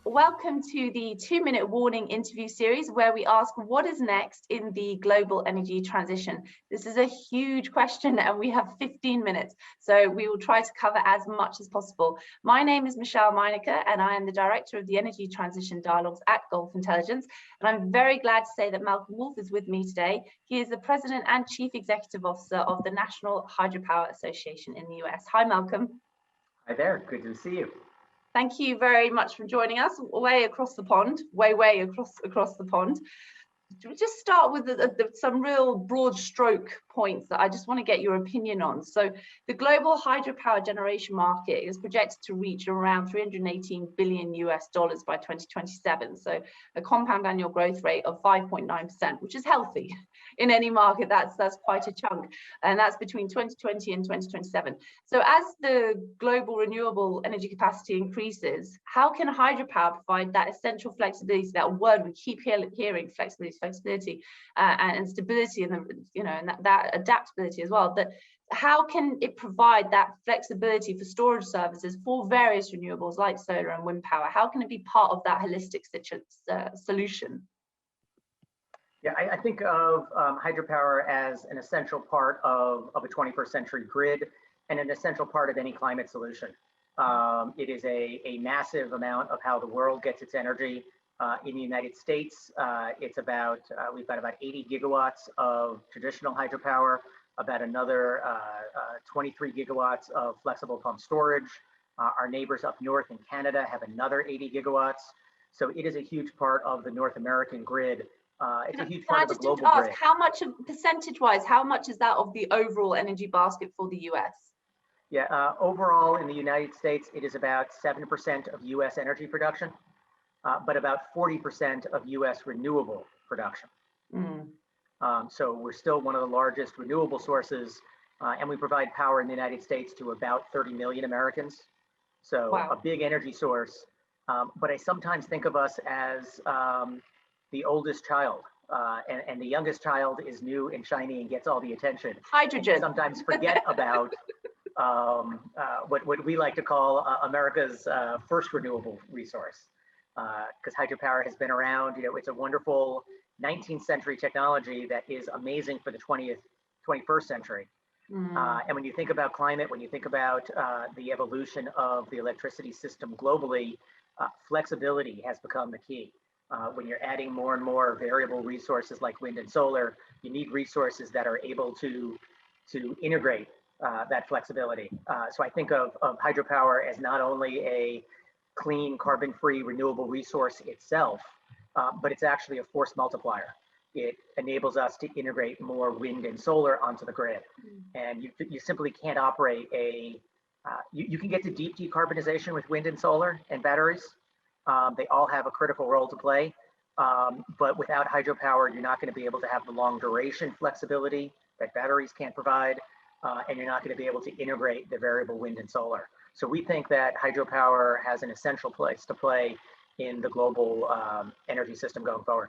Welcome to the 2-minute warning interview series where we ask what is next in the global energy transition. This is a huge question and we have 15 minutes, so we will try to cover as much as possible. My name is 𝗨𝗧𝗗𝗏𝗧𝗏 and I am the Director of the Energy Transition Dialogues at Gulf Intelligence. And I'm very glad to say that Malcolm Wolf is with me today. He is the President and Chief Executive Officer of the National Hydropower Association in the US. Hi, Malcolm. Hi there, good to see you. Thank you very much for joining us way across the pond, way across the pond. We just start with some real broad stroke points that I just want to get your opinion on. So the global hydropower generation market is projected to reach around $318 billion by 2027. So a compound annual growth rate of 5.9%, which is healthy in any market. That's quite a chunk, and that's between 2020 and 2027. So as the global renewable energy capacity increases, how can hydropower provide that essential flexibility, that word we keep hearing, flexibility and stability, and and that adaptability as well? That how can it provide that flexibility for storage services for various renewables like solar and wind power? How can it be part of that holistic solution? Yeah, I think of hydropower as an essential part of a 21st century grid and an essential part of any climate solution. It is a massive amount of how the world gets its energy. In the United States, it's about, we've got about 80 gigawatts of traditional hydropower, about another 23 gigawatts of flexible pump storage. Our neighbors up north in Canada have another 80 gigawatts. So it is a huge part of the North American grid. It's a huge part of the global grid. How much, percentage-wise, how much is that of the overall energy basket for the US? Yeah, overall in the United States, it is about 7% of US energy production, but about 40% of US renewable production. So we're still one of the largest renewable sources, and we provide power in the United States to about 30 million Americans. So wow, a big energy source. But I sometimes think of us as the oldest child, and the youngest child is new and shiny and gets all the attention. Hydrogen. Sometimes forget about what we like to call America's first renewable resource, because hydropower has been around. It's a wonderful 19th century technology that is amazing for the 21st century. And when you think about climate, when you think about the evolution of the electricity system globally, flexibility has become the key. When you're adding more and more variable resources like wind and solar, you need resources that are able to integrate that flexibility. So I think of hydropower as not only a clean, carbon-free, renewable resource itself, but it's actually a force multiplier. It enables us to integrate more wind and solar onto the grid. And you simply can't operate you can get to deep decarbonization with wind and solar and batteries. They all have a critical role to play, but without hydropower, you're not going to be able to have the long duration flexibility that batteries can't provide, and you're not going to be able to integrate the variable wind and solar. So we think that hydropower has an essential place to play in the global energy system going forward.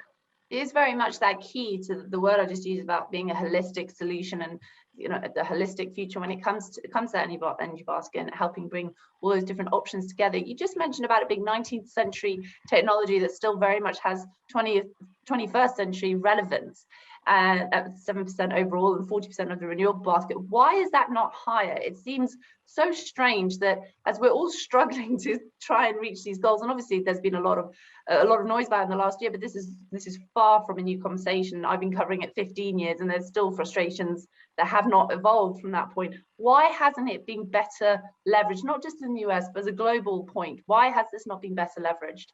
It is very much that key to the word I just used about being a holistic solution, and the holistic future when it comes to that energy basket and helping bring all those different options together. You just mentioned about a big 19th century technology that still very much has 21st century relevance, at 7% overall and 40% of the renewable basket. Why is that not higher? It seems so strange that as we're all struggling to try and reach these goals, and obviously there's been a lot of noise about it in the last year, but this is far from a new conversation. I've been covering it 15 years and there's still frustrations that have not evolved from that point. Why hasn't it been better leveraged, not just in the US, but as a global point? Why has this not been better leveraged?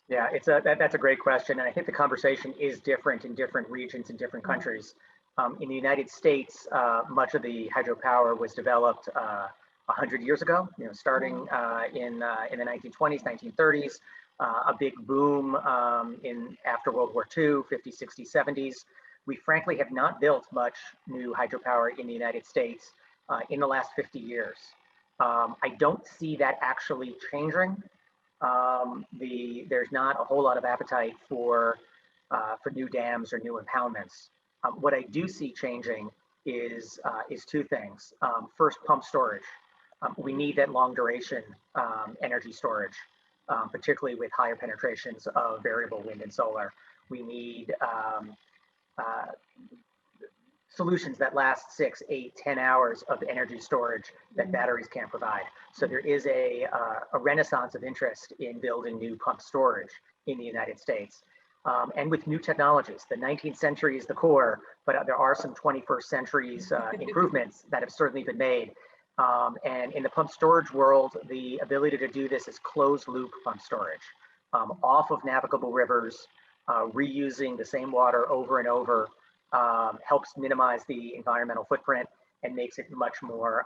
Yeah, that's a great question. And I think the conversation is different in different regions and different countries. In the United States, much of the hydropower was developed 100 years ago, starting in the 1920s, 1930s, a big boom after World War II, 50s, 60s, 70s. We frankly have not built much new hydropower in the United States in the last 50 years. I don't see that actually changing. There's not a whole lot of appetite for new dams or new impoundments. What I do see changing is two things. First, pump storage. We need that long duration energy storage, particularly with higher penetrations of variable wind and solar. We need solutions that last 6, 8, 10 hours of energy storage that batteries can't provide. So there is a renaissance of interest in building new pump storage in the United States. And with new technologies. The 19th century is the core, but there are some 21st centuries improvements that have certainly been made. And in the pump storage world, the ability to do this is closed loop pump storage, off of navigable rivers, reusing the same water over and over, helps minimize the environmental footprint and makes it much more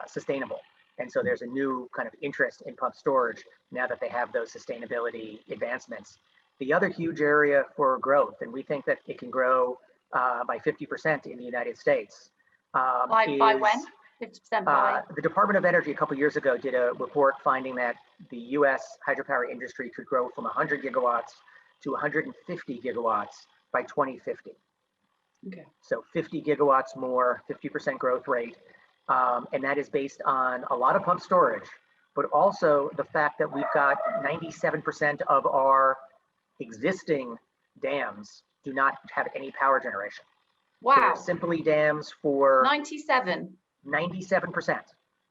sustainable. And so there's a new kind of interest in pump storage now that they have those sustainability advancements. The other huge area for growth, and we think that it can grow by 50% in the United States. By when? 50% by? The Department of Energy a couple of years ago did a report finding that the US hydropower industry could grow from 100 gigawatts to 150 gigawatts by 2050. Okay. So 50 gigawatts more, 50% growth rate. And that is based on a lot of pump storage, but also the fact that we've got 97% of our existing dams do not have any power generation. Wow. They're simply dams for 97%.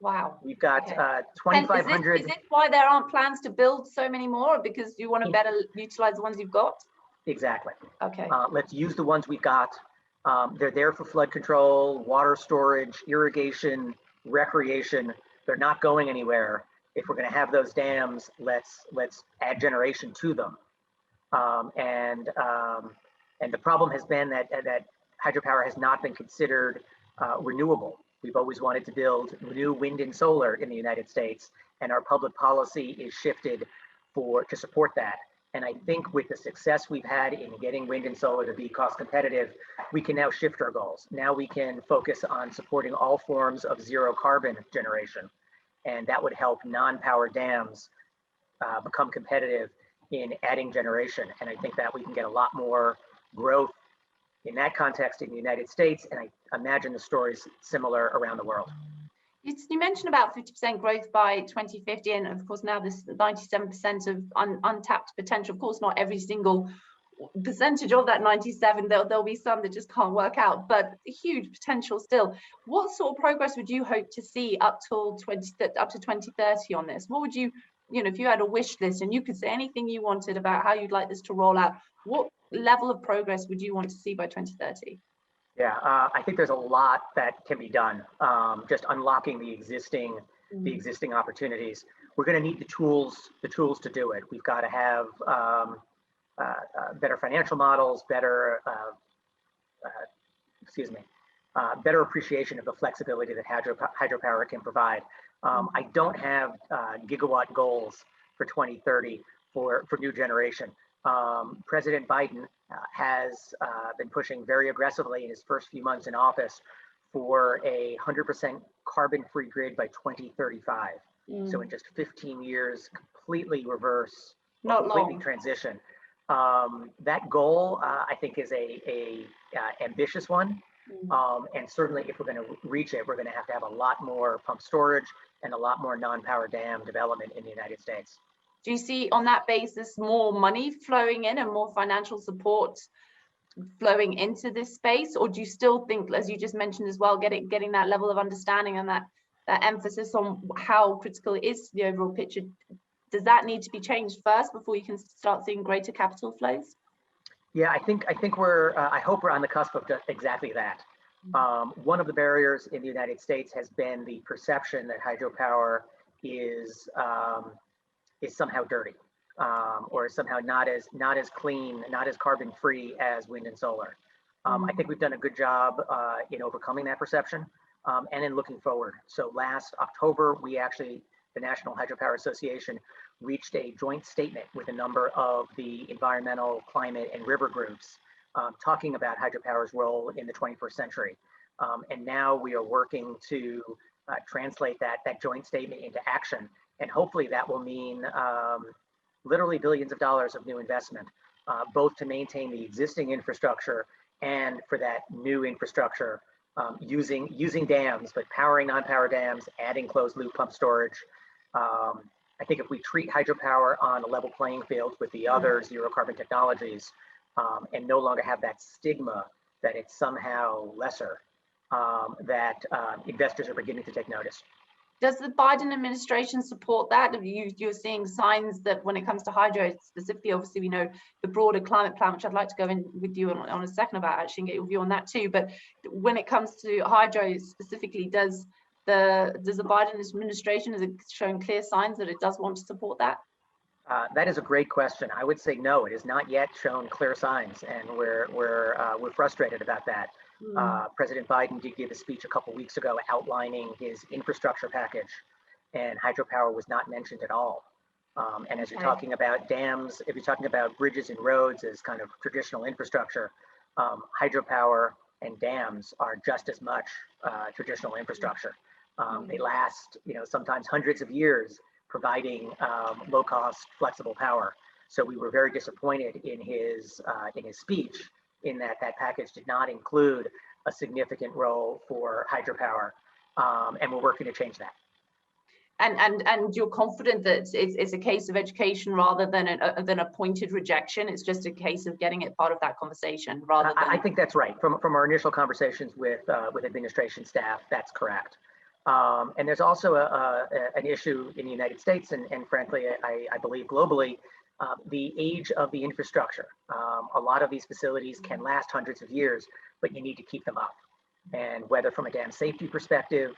Wow. We've got 2,500. Is this why there aren't plans to build so many more? Because you want to better utilize the ones you've got? Exactly. Okay. Let's use the ones we've got. They're there for flood control, water storage, irrigation, recreation. They're not going anywhere. If we're going to have those dams, let's add generation to them. And the problem has been that hydropower has not been considered renewable. We've always wanted to build new wind and solar in the United States, and our public policy is shifted to support that. And I think with the success we've had in getting wind and solar to be cost competitive, we can now shift our goals. Now we can focus on supporting all forms of zero carbon generation, and that would help non-power dams become competitive in adding generation. And I think that we can get a lot more growth in that context in the United States, and I imagine the story's similar around the world. You mentioned about 50% growth by 2050, and of course now this 97% of untapped potential. Of course, not every single percentage of that 97, there'll be some that just can't work out, but huge potential still. What sort of progress would you hope to see up to 2030 on this? What would you know, if you had a wish list and you could say anything you wanted about how you'd like this to roll out, what level of progress would you want to see by 2030? Yeah, I think there's a lot that can be done. Just unlocking the existing opportunities. We're going to need the tools to do it. We've got to have better financial models, better appreciation of the flexibility that hydropower can provide. I don't have gigawatt goals for 2030 for new generation. President Biden has been pushing very aggressively in his first few months in office for a 100% carbon-free grid by 2035. So in just 15 years, completely reverse, completely transition. That goal, I think, is a ambitious one. And certainly if we're going to reach it, we're going to have a lot more pump storage and a lot more non-power dam development in the United States. Do you see on that basis more money flowing in and more financial support flowing into this space? Or do you still think, as you just mentioned as well, getting that level of understanding and that emphasis on how critical it is to the overall picture, does that need to be changed first before you can start seeing greater capital flows? Yeah, I think I hope we're on the cusp of just exactly that. One of the barriers in the United States has been the perception that hydropower is somehow dirty, or somehow not as clean, not as carbon free as wind and solar. I think we've done a good job in overcoming that perception and in looking forward. So last October, the National Hydropower Association reached a joint statement with a number of the environmental, climate, and river groups talking about hydropower's role in the 21st century. And now we are working to translate that joint statement into action. And hopefully that will mean literally billions of dollars of new investment, both to maintain the existing infrastructure and for that new infrastructure using dams, but powering non-power dams, adding closed loop pump storage. I think if we treat hydropower on a level playing field with the other zero carbon technologies, and no longer have that stigma that it's somehow lesser, that investors are beginning to take notice. Does the Biden administration support that? You're seeing signs that when it comes to hydro specifically, obviously we know the broader climate plan, which I'd like to go in with you on a second about actually and get your view on that too. But when it comes to hydro specifically, does the Biden administration, is it showing clear signs that it does want to support that? That is a great question. I would say no, it has not yet shown clear signs, and we're frustrated about that. President Biden did give a speech a couple weeks ago outlining his infrastructure package, and hydropower was not mentioned at all. And as you're talking about dams, if you're talking about bridges and roads as kind of traditional infrastructure, hydropower and dams are just as much traditional infrastructure. They last, sometimes hundreds of years, providing low-cost, flexible power. So we were very disappointed in his speech, in that package did not include a significant role for hydropower, and we're working to change that. And you're confident that it's a case of education rather than a pointed rejection. It's just a case of getting it part of that conversation rather than. I think that's right. From our initial conversations with administration staff, that's correct. And there's also an issue in the United States, and frankly, I believe globally, the age of the infrastructure. A lot of these facilities can last hundreds of years, but you need to keep them up. And whether from a dam safety perspective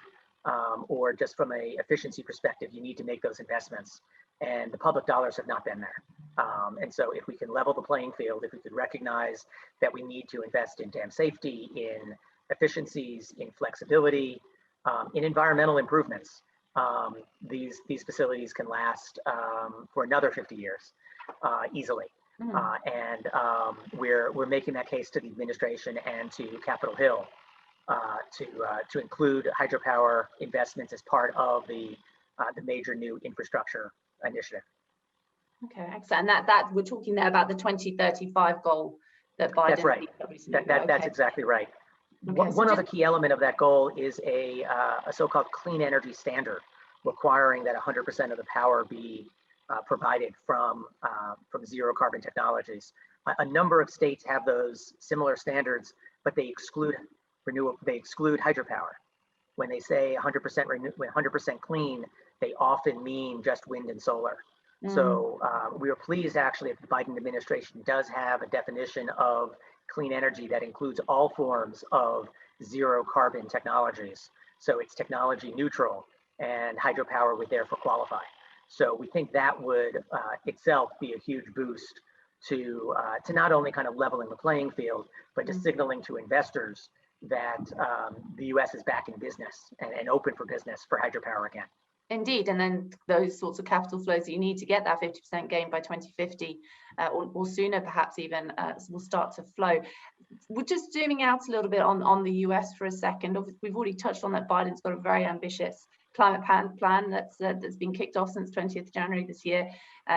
or just from a efficiency perspective, you need to make those investments. And the public dollars have not been there. And so if we can level the playing field, if we could recognize that we need to invest in dam safety, in efficiencies, in flexibility, in environmental improvements, these facilities can last for another 50 years easily. And we're making that case to the administration and to Capitol Hill to include hydropower investments as part of the major new infrastructure initiative. Okay, excellent. And that we're talking there about the 2035 goal that Biden. That's right. That's exactly right. Okay, one other key element of that goal is a so-called clean energy standard, requiring that 100% of the power be provided from zero carbon technologies. A number of states have those similar standards, but they exclude hydropower. When they say 100% clean, they often mean just wind and solar. So we are pleased actually that the Biden administration does have a definition of clean energy that includes all forms of zero carbon technologies. So it's technology neutral, and hydropower would therefore qualify. So we think that would itself be a huge boost to not only kind of leveling the playing field, but to signaling to investors that the US is back in business and open for business for hydropower again. Indeed, and then those sorts of capital flows that you need to get that 50% gain by 2050 or sooner perhaps even will start to flow. We're just zooming out a little bit on the US for a second. We've already touched on that Biden's got a very ambitious climate plan that's been kicked off since 20th January this year,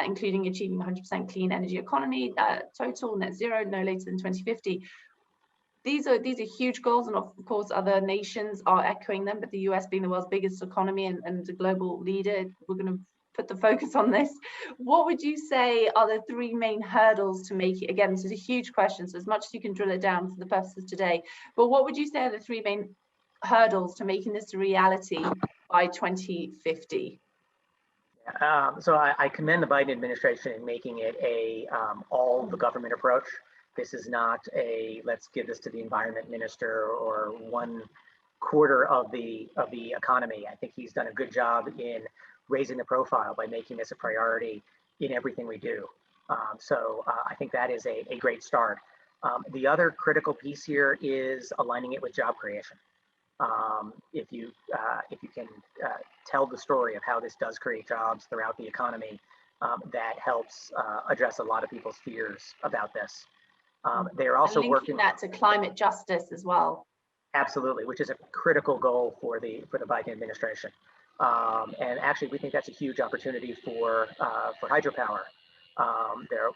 including achieving 100% clean energy economy, total net zero no later than 2050. These are huge goals, and of course other nations are echoing them, but the US being the world's biggest economy and a global leader, we're going to put the focus on this. What would you say are the three main hurdles to make it? Again, this is a huge question, so as much as you can drill it down for the purposes today, but what would you say are the three main hurdles to making this a reality by 2050? So I commend the Biden administration in making it a all the government approach. This is not a let's give this to the environment minister or 1/4 of the economy. I think he's done a good job in raising the profile by making this a priority in everything we do. So I think that is a great start. The other critical piece here is aligning it with job creation. If you can tell the story of how this does create jobs throughout the economy, that helps address a lot of people's fears about this. They're also working that to climate justice as well. Absolutely, which is a critical goal for the Biden administration. And actually, we think that's a huge opportunity for hydropower.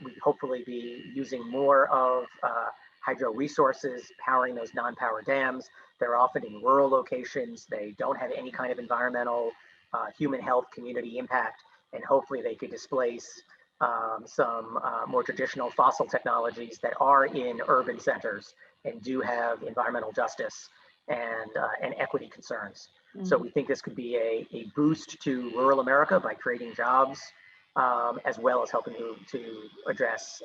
We hopefully be using more of hydro resources, powering those non-power dams, They're often in rural locations. They don't have any kind of environmental, human health, community impact, and hopefully they could displace some more traditional fossil technologies that are in urban centers and do have environmental justice and equity concerns. So we think this could be a boost to rural America by creating jobs, as well as helping to address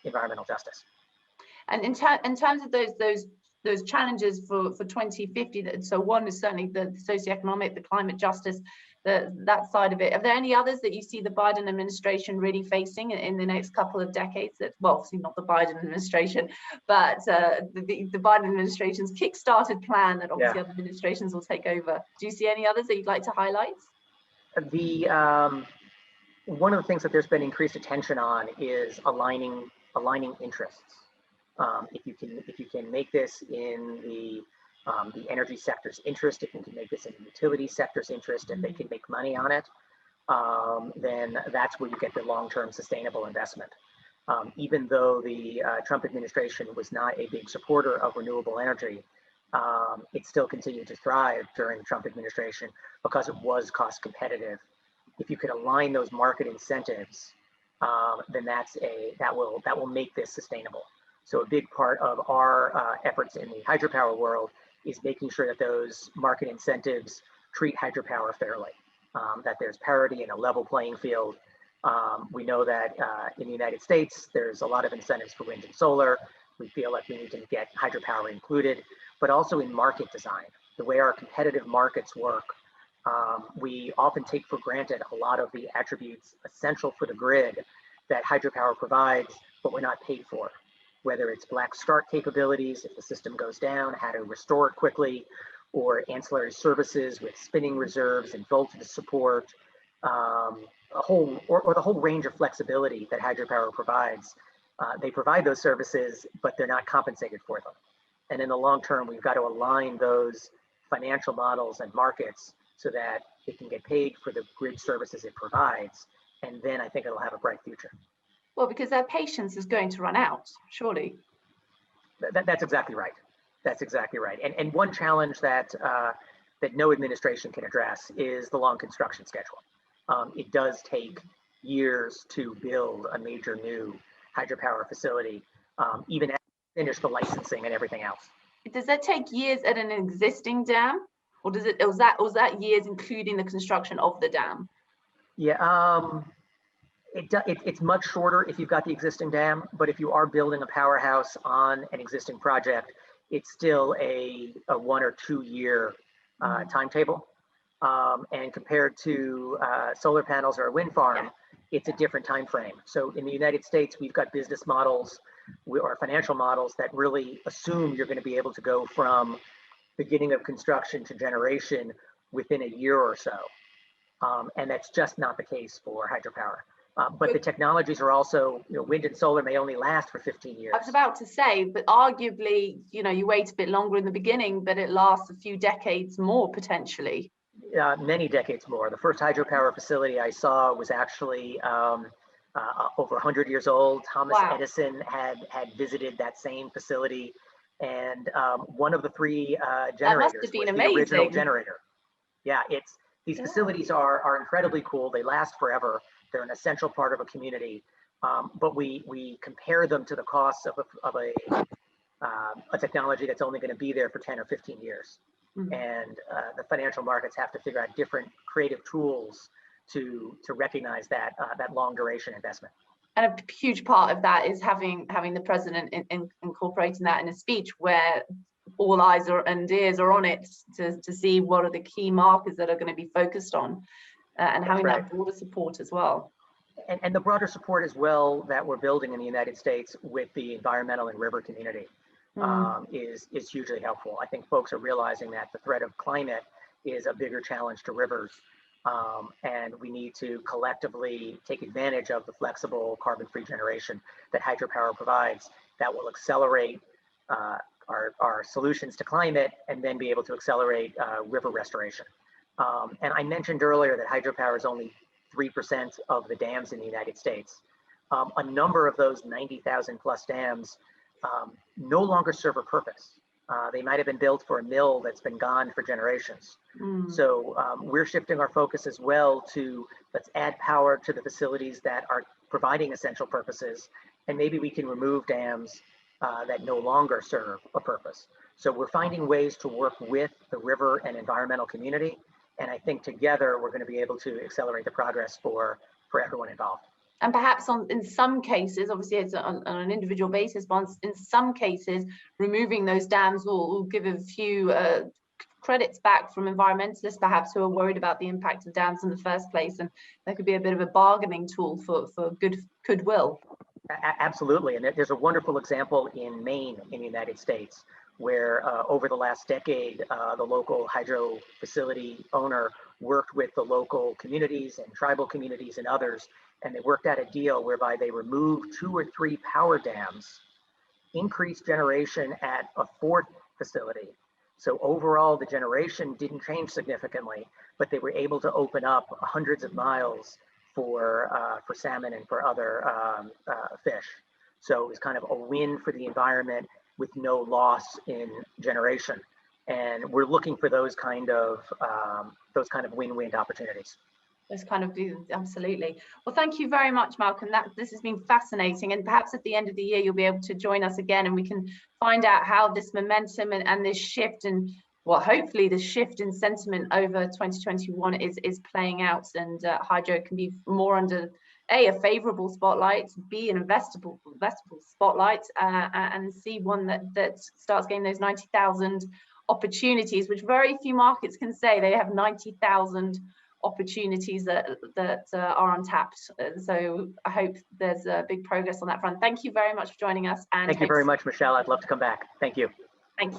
environmental justice. And in terms of those challenges for 2050, so one is certainly the socioeconomic, the climate justice, that side of it. Are there any others that you see the Biden administration really facing in the next couple of decades? That, well, obviously not the Biden administration, but the Biden administration's kick-started plan that obviously other administrations will take over. Do you see any others that you'd like to highlight? One of the things that there's been increased attention on is aligning interests. If you can make this in the energy sector's interest, if you can make this in the utility sector's interest, and they can make money on it, then that's where you get the long-term sustainable investment. Even though the Trump administration was not a big supporter of renewable energy, it still continued to thrive during the Trump administration because it was cost competitive. If you could align those market incentives, then that will make this sustainable. So a big part of our efforts in the hydropower world is making sure that those market incentives treat hydropower fairly, that there's parity and a level playing field. We know that in the United States, there's a lot of incentives for wind and solar. We feel like we need to get hydropower included, but also in market design. The way our competitive markets work, we often take for granted a lot of the attributes essential for the grid that hydropower provides, but we're not paid for. Whether it's black start capabilities, if the system goes down, how to restore it quickly, or ancillary services with spinning reserves and voltage support, the whole range of flexibility that hydropower provides. They provide those services, but they're not compensated for them. And in the long term, we've got to align those financial models and markets so that it can get paid for the grid services it provides. And then I think it'll have a bright future. Well, because their patience is going to run out, surely. That's exactly right. That's exactly right. And one challenge that no administration can address is the long construction schedule. It does take years to build a major new hydropower facility, even after you finish the licensing and everything else. Does that take years at an existing dam, or was that years including the construction of the dam? Yeah. It's much shorter if you've got the existing dam, but if you are building a powerhouse on an existing project, it's still a 1 or 2 year timetable. And compared to solar panels or a wind farm, it's a different time frame. So in the United States, we've got business models or financial models that really assume you're going to be able to go from beginning of construction to generation within a year or so. And that's just not the case for hydropower. But the technologies are also, wind and solar may only last for 15 years. I was about to say, but arguably, you wait a bit longer in the beginning, but it lasts a few decades more potentially. Many decades more. The first hydropower facility I saw was actually over 100 years old. Thomas Edison had visited that same facility, and one of the 3 generators was the original generator. Yeah, these facilities are incredibly cool. They last forever. They're an essential part of a community, but we compare them to the costs of a technology that's only going to be there for 10 or 15 years. Mm-hmm. And the financial markets have to figure out different creative tools to recognize that long duration investment. And a huge part of that is having the president incorporating that in a speech where all eyes and ears are on it to see what are the key markers that are going to be focused on. And having that broader support as well. And the broader support as well that we're building in the United States with the environmental and river community is hugely helpful. I think folks are realizing that the threat of climate is a bigger challenge to rivers. And we need to collectively take advantage of the flexible carbon-free generation that hydropower provides that will accelerate our solutions to climate and then be able to accelerate river restoration. And I mentioned earlier that hydropower is only 3% of the dams in the United States. A number of those 90,000 plus dams no longer serve a purpose. They might have been built for a mill that's been gone for generations. So we're shifting our focus as well to let's add power to the facilities that are providing essential purposes, and maybe we can remove dams that no longer serve a purpose. So we're finding ways to work with the river and environmental community, and I think together we're going to be able to accelerate the progress for everyone involved. And perhaps in some cases, obviously it's on an individual basis, but in some cases, removing those dams will give a few credits back from environmentalists, perhaps, who are worried about the impact of dams in the first place. And that could be a bit of a bargaining tool for goodwill. Absolutely. And there's a wonderful example in Maine in the United States, where over the last decade, the local hydro facility owner worked with the local communities and tribal communities and others, and they worked out a deal whereby they removed 2 or 3 power dams, increased generation at a 4th facility. So overall, the generation didn't change significantly, but they were able to open up hundreds of miles for salmon and for other fish. So it was kind of a win for the environment with no loss in generation. And we're looking for those kind of win-win opportunities. Those kind of do, absolutely. Well, thank you very much, Malcolm. This has been fascinating, and perhaps at the end of the year you'll be able to join us again, and we can find out how this momentum and this shift, and well, hopefully the shift in sentiment over 2021 is playing out, and hydro can be more under a favorable spotlight, B an investable spotlight, and C one that starts getting those 90,000 opportunities, which very few markets can say they have 90,000 opportunities that are untapped. So I hope there's a big progress on that front. Thank you very much for joining us. And thank you very much, Michelle. I'd love to come back. Thank you.